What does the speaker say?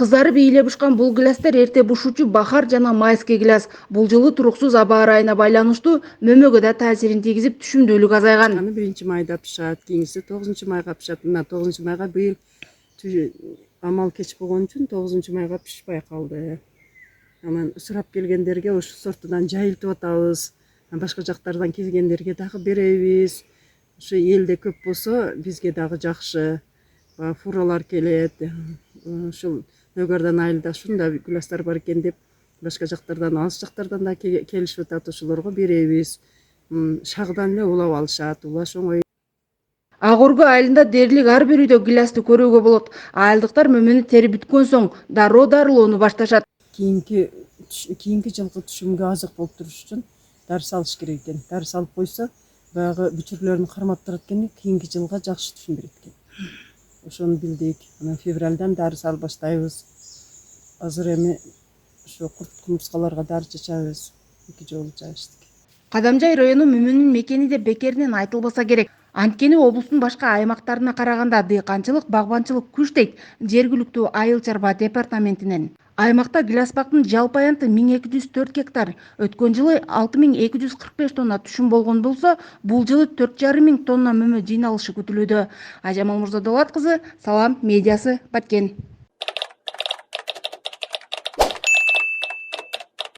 Кызарып ийилеп учкан бул гилястар эрте бушуучу бахар жана майский гиляс. Бул жылы туруксуз аба ырайына байланыштуу мөмөгө да таасирин тийгизип түшүмдүүлүк азайган. 1-майда пишат, кийинкиси 9-майга пишат. Мына 9-майга быйыл амал кеч болгон үчүн 9-майга пишпай калды. Анан сурап келгендерге ошол сортунан жайылтып атабыз. Башка жактардан келгендерге дагы беребиз. Ушу элде көп болсо бизге дагы жакшы. Фуралар келет. Ушул Нөгөрдөн айылда ушундай гүластар бар экен деп башка жактардан, алыс жактардан да келишип атат, ошолорго беребиз. Шагдан эле улап алышат, улаш оңой. Ак Өргө айылында дээрлик ар бир үйдө гилясты көрүүгө болот. Айылдыктар мөмөнү терип бүткөн соң дарылоону башташат. Кийинки жылкы түшүмгө азык болуп туруш үчүн дары салыш керек экен. Дары салып койсо, баягы бүчүрлөрүн кармап турат экен, кийинки жылга жакшы түшүм берет экен. Ошону билдик. Анан февралдан дары салып баштайбыз. Азыр эми ошо курт кумурскаларга дары чачабыз. 2 жолу чачтык. Кадамжай району мөмөнүн мекени деп бекеринен айтылбаса керек. Анткени облустун башка аймактарына караганда дыйканчылык, багбанчылык күч дейт жергиликтүү айыл чарба департаментинен. Аймакта гиляс бактын жалпы аянты 1204 гектар. Өткөн жылы 6245 тонна түшүм болгон болсо, бул жылы 4500 тонна мөмө жыйналышы күтүлүүдө. Ажамал Мурзадолат кызы, Салам медиасы, Баткен.